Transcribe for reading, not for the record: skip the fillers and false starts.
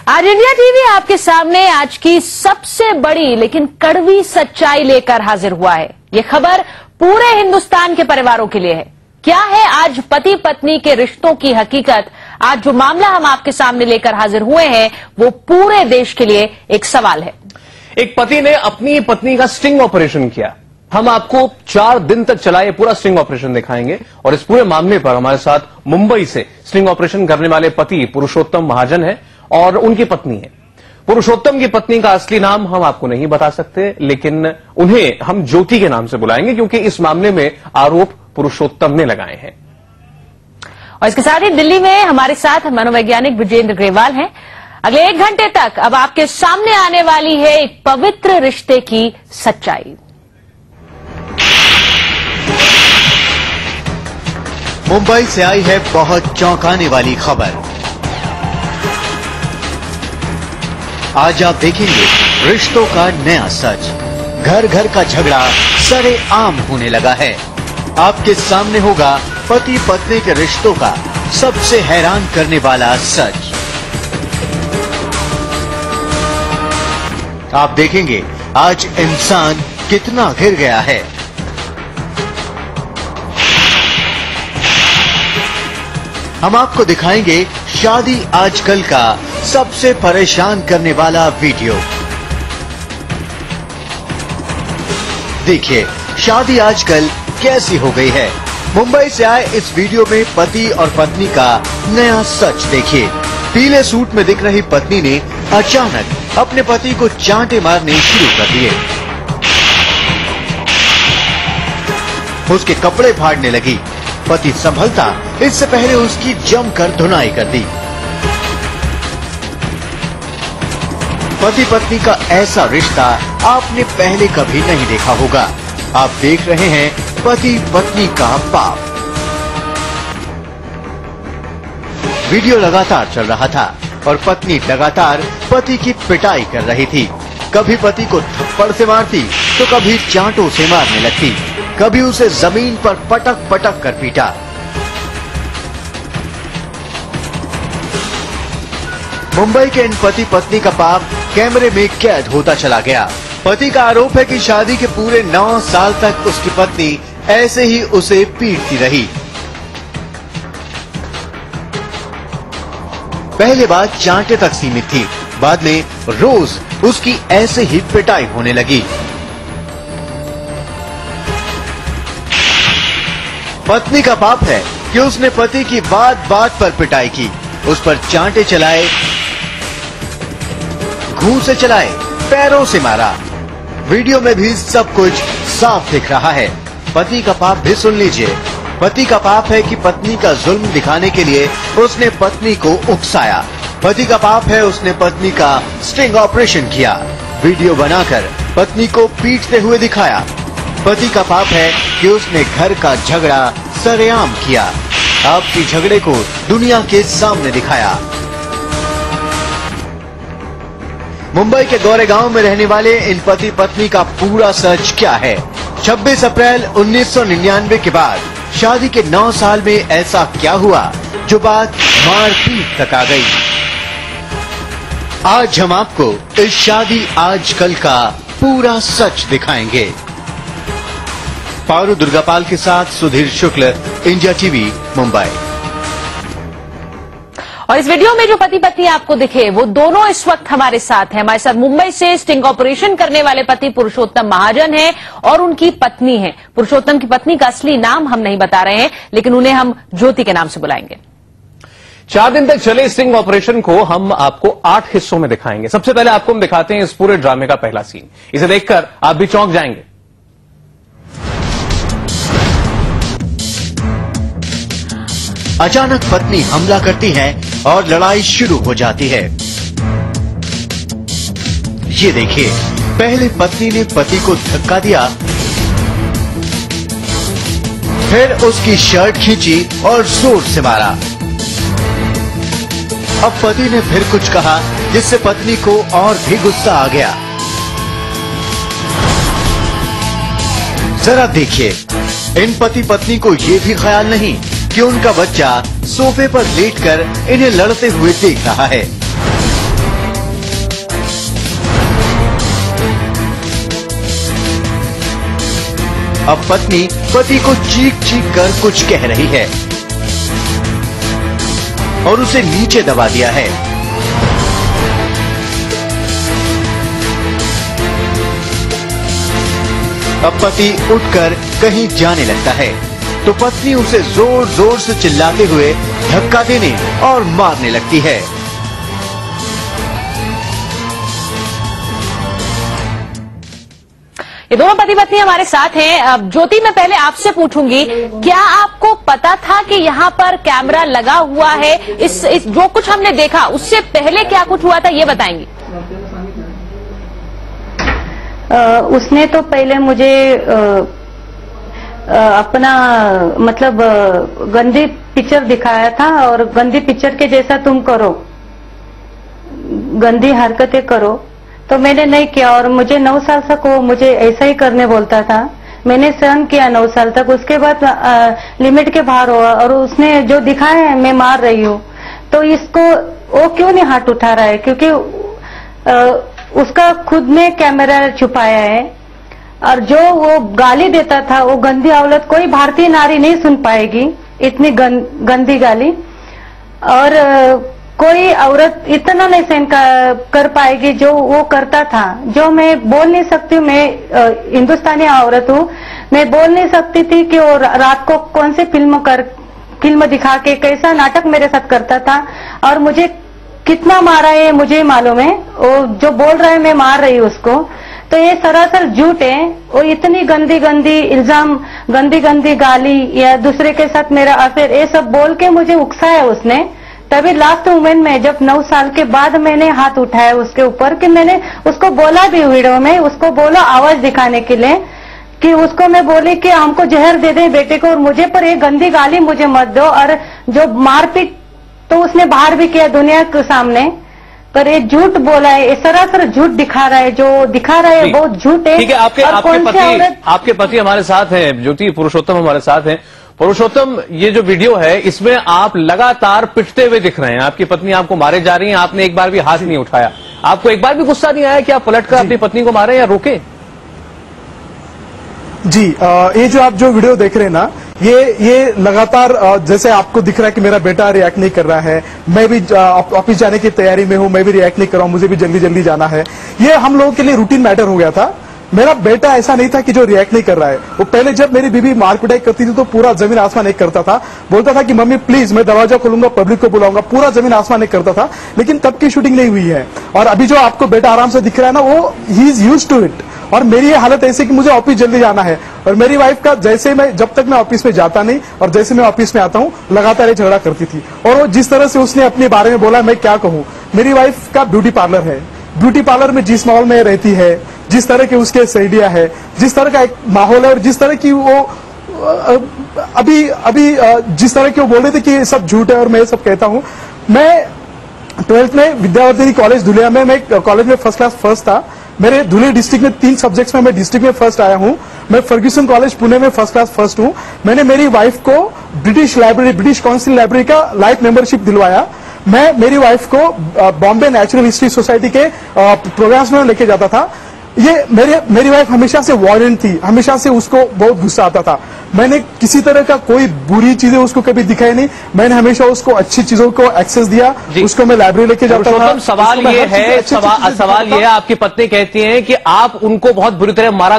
आज India TV आपके सामने आज की सबसे बड़ी लेकिन कड़वी सच्चाई लेकर हाजिर हुआ है। ये खबर पूरे हिंदुस्तान के परिवारों के लिए है। क्या है आज पति पत्नी के रिश्तों की हकीकत? आज जो मामला हम आपके सामने लेकर हाजिर हुए हैं वो पूरे देश के लिए एक सवाल है। एक पति ने अपनी पत्नी का स्टिंग ऑपरेशन किया। हम आपको 4 दिन तक चला ये पूरा स्टिंग ऑपरेशन दिखाएंगे और इस पूरे मामले पर हमारे साथ मुंबई से स्टिंग ऑपरेशन करने वाले पति पुरुषोत्तम महाजन है और उनकी पत्नी है। पुरुषोत्तम की पत्नी का असली नाम हम आपको नहीं बता सकते, लेकिन उन्हें हम ज्योति के नाम से बुलाएंगे क्योंकि इस मामले में आरोप पुरुषोत्तम ने लगाए हैं। और इसके साथ ही दिल्ली में हमारे साथ मनोवैज्ञानिक विजेंद्र ग्रेवाल हैं। अगले 1 घंटे तक अब आपके सामने आने वाली है एक पवित्र रिश्ते की सच्चाई। मुंबई से आई है बहुत चौंकाने वाली खबर। आज आप देखेंगे रिश्तों का नया सच। घर घर का झगड़ा सरेआम होने लगा है। आपके सामने होगा पति पत्नी के रिश्तों का सबसे हैरान करने वाला सच। आप देखेंगे आज इंसान कितना घिर गया है। हम आपको दिखाएंगे शादी आजकल का सबसे परेशान करने वाला वीडियो। देखिए शादी आजकल कैसी हो गई है। मुंबई से आए इस वीडियो में पति और पत्नी का नया सच देखिए। पीले सूट में दिख रही पत्नी ने अचानक अपने पति को चांटे मारने शुरू कर दिए। उसके कपड़े फाड़ने लगी। पति संभलता इससे पहले उसकी जमकर धुनाई कर दी। पति पत्नी का ऐसा रिश्ता आपने पहले कभी नहीं देखा होगा। आप देख रहे हैं पति पत्नी का पाप। वीडियो लगातार चल रहा था और पत्नी लगातार पति की पिटाई कर रही थी। कभी पति को थप्पड़ से मारती तो कभी चांटों से मारने लगती, कभी उसे जमीन पर पटक पटक कर पीटा। मुंबई के इन पति पत्नी का पाप कैमरे में कैद होता चला गया। पति का आरोप है कि शादी के पूरे 9 साल तक उसकी पत्नी ऐसे ही उसे पीटती रही। पहले बात चांटे तक सीमित थी, बाद में रोज उसकी ऐसे ही पिटाई होने लगी। पत्नी का पाप है कि उसने पति की बात बात पर पिटाई की, उस पर चांटे चलाए, घूंसे चलाए, पैरों से मारा। वीडियो में भी सब कुछ साफ दिख रहा है। पति का पाप भी सुन लीजिए। पति का पाप है कि पत्नी का जुल्म दिखाने के लिए उसने पत्नी को उकसाया। पति का पाप है उसने पत्नी का स्टिंग ऑपरेशन किया, वीडियो बनाकर पत्नी को पीटते हुए दिखाया। पति का पाप है कि उसने घर का झगड़ा सरेआम किया, आपसी झगड़े को दुनिया के सामने दिखाया। मुंबई के गोरेगांव में रहने वाले इन पति पत्नी का पूरा सच क्या है? 26 अप्रैल 1999 के बाद शादी के 9 साल में ऐसा क्या हुआ जो बात मारपीट तक आ गई? आज हम आपको इस शादी आजकल का पूरा सच दिखाएंगे। पारू दुर्गापाल के साथ सुधीर शुक्ल, इंडिया टीवी, मुंबई। और इस वीडियो में जो पति पत्नी आपको दिखे वो दोनों इस वक्त हमारे साथ हैं। हमारे साथ मुंबई से स्टिंग ऑपरेशन करने वाले पति पुरुषोत्तम महाजन हैं और उनकी पत्नी है। पुरुषोत्तम की पत्नी का असली नाम हम नहीं बता रहे हैं, लेकिन उन्हें हम ज्योति के नाम से बुलाएंगे। 4 दिन तक चले स्टिंग ऑपरेशन को हम आपको 8 हिस्सों में दिखाएंगे। सबसे पहले आपको हम दिखाते हैं इस पूरे ड्रामे का पहला सीन। इसे देखकर आप भी चौंक जाएंगे। अचानक पत्नी हमला करती है और लड़ाई शुरू हो जाती है। ये देखिए, पहले पत्नी ने पति को धक्का दिया, फिर उसकी शर्ट खींची और जोर से मारा। अब पति ने फिर कुछ कहा जिससे पत्नी को और भी गुस्सा आ गया। जरा देखिए, इन पति पत्नी को ये भी ख्याल नहीं कि उनका बच्चा सोफे पर लेटकर इन्हें लड़ते हुए देख रहा है। अब पत्नी पति को चीख चीख कर कुछ कह रही है और उसे नीचे दबा दिया है। अब पति उठकर कहीं जाने लगता है तो पत्नी उसे जोर जोर से चिल्लाते हुए धक्का देने और मारने लगती है। ये दोनों पति पत्नी हमारे साथ हैं। अब ज्योति, मैं पहले आपसे पूछूंगी, क्या आपको पता था कि यहाँ पर कैमरा लगा हुआ है? इस जो कुछ हमने देखा उससे पहले क्या कुछ हुआ था, ये बताएंगी? उसने तो पहले मुझे अपना मतलब गंदी पिक्चर दिखाया था और गंदी पिक्चर के जैसा तुम करो, गंदी हरकतें करो, तो मैंने नहीं किया। और मुझे 9 साल तक वो मुझे ऐसा ही करने बोलता था। मैंने सहन किया 9 साल तक। उसके बाद लिमिट के बाहर हुआ और उसने जो दिखाया है मैं मार रही हूँ, तो इसको वो क्यों नहीं हाथ उठा रहा है? क्योंकि उसका खुद ने कैमरा छुपाया है और जो वो गाली देता था, वो गंदी औरत कोई भारतीय नारी नहीं सुन पाएगी, इतनी गंदी गाली। और कोई औरत इतना नहीं सहन कर पाएगी जो वो करता था। जो मैं बोल नहीं सकती हूँ, मैं हिंदुस्तानी औरत हूँ, मैं बोल नहीं सकती थी कि वो रात को कौन सी फिल्म दिखा के कैसा नाटक मेरे साथ करता था और मुझे कितना मारा है मुझे मालूम है। वो जो बोल रहा है मैं मार रही हूँ उसको, तो ये सरासर झूठ है। वो इतनी गंदी गंदी इल्जाम, गंदी गंदी गाली या दूसरे के साथ मेरा अफेयर, ये सब बोल के मुझे उकसाया उसने। तभी लास्ट मोमेंट में जब 9 साल के बाद मैंने हाथ उठाया उसके ऊपर, कि मैंने उसको बोला भी वीडियो में, उसको बोला आवाज दिखाने के लिए कि उसको मैं बोली कि हमको जहर दे दे बेटे को और मुझे पर एक गंदी गाली मुझे मत दो। और जो मारपीट तो उसने बाहर भी किया दुनिया के सामने, पर ये झूठ बोला है, ये सरासर झूठ दिखा रहा है। जो दिखा रहा है बहुत झूठ है। ठीक है, आपके पति हमारे साथ हैं, ज्योति पुरुषोत्तम हमारे साथ हैं। पुरुषोत्तम, ये जो वीडियो है इसमें आप लगातार पिटते हुए दिख रहे हैं, आपकी पत्नी आपको मारे जा रही है, आपने एक बार भी हाथ नहीं उठाया। आपको एक बार भी गुस्सा नहीं आया कि आप पलटकर अपनी पत्नी को मारे या रोके? जी, ये जो आप जो वीडियो देख रहे हैं ना, ये लगातार जैसे आपको दिख रहा है कि मेरा बेटा रिएक्ट नहीं कर रहा है, मैं भी ऑफिस जाने की तैयारी में हूं, मैं भी रिएक्ट नहीं कर रहा हूं, मुझे भी जल्दी जल्दी जाना है। ये हम लोगों के लिए रूटीन मैटर हो गया था। मेरा बेटा ऐसा नहीं था कि जो रिएक्ट नहीं कर रहा है। वो पहले जब मेरी बीवी मार पिटाई करती थी तो पूरा जमीन आसमान एक करता था, बोलता था कि मम्मी प्लीज मैं दरवाजा खोलूंगा, पब्लिक को बुलाऊंगा, पूरा जमीन आसमान एक करता था। लेकिन तब की शूटिंग नहीं हुई है। और अभी जो आपको बेटा आराम से दिख रहा है ना, वो ही इज यूज्ड टू इट। और मेरी ये हालत ऐसी कि मुझे ऑफिस जल्दी जाना है और मेरी वाइफ का जैसे मैं जब तक मैं ऑफिस में जाता नहीं और जैसे मैं ऑफिस में आता हूँ लगातार ये झगड़ा करती थी। और वो जिस तरह से उसने अपने बारे में बोला, मैं क्या कहूँ। मेरी वाइफ का ब्यूटी पार्लर है, ब्यूटी पार्लर में जिस माहौल में रहती है, जिस तरह के उसके सहेलियां है, जिस तरह का एक माहौल है और जिस तरह की वो अभी जिस तरह की वो बोल रहे थे कि ये सब झूठ है और मैं ये सब कहता हूँ। मैं 12th में विद्यावर्धिनी कॉलेज धुलिया में, मैं कॉलेज में फर्स्ट क्लास फर्स्ट था। मेरे धुले डिस्ट्रिक्ट में 3 सब्जेक्ट्स में मैं डिस्ट्रिक्ट में फर्स्ट आया हूं। मैं फर्ग्यूसन कॉलेज पुणे में फर्स्ट क्लास फर्स्ट हूं। मैंने मेरी वाइफ को British library, British council library का लाइफ मेंबरशिप दिलवाया। मैं मेरी वाइफ को बॉम्बे नेचुरल हिस्ट्री सोसाइटी के प्रोग्राम्स में लेके जाता था। ये मेरी वाइफ हमेशा से वायलेंट थी, हमेशा से उसको बहुत गुस्सा आता था। मैंने किसी तरह का कोई बुरी चीजें उसको कभी दिखाई नहीं। मैंने हमेशा उसको अच्छी चीजों को एक्सेस दिया, उसको मैं लाइब्रेरी लेके जाता था। सवाल ये है, आपकी पत्नी कहती है कि आप उनको बहुत बुरी तरह मारा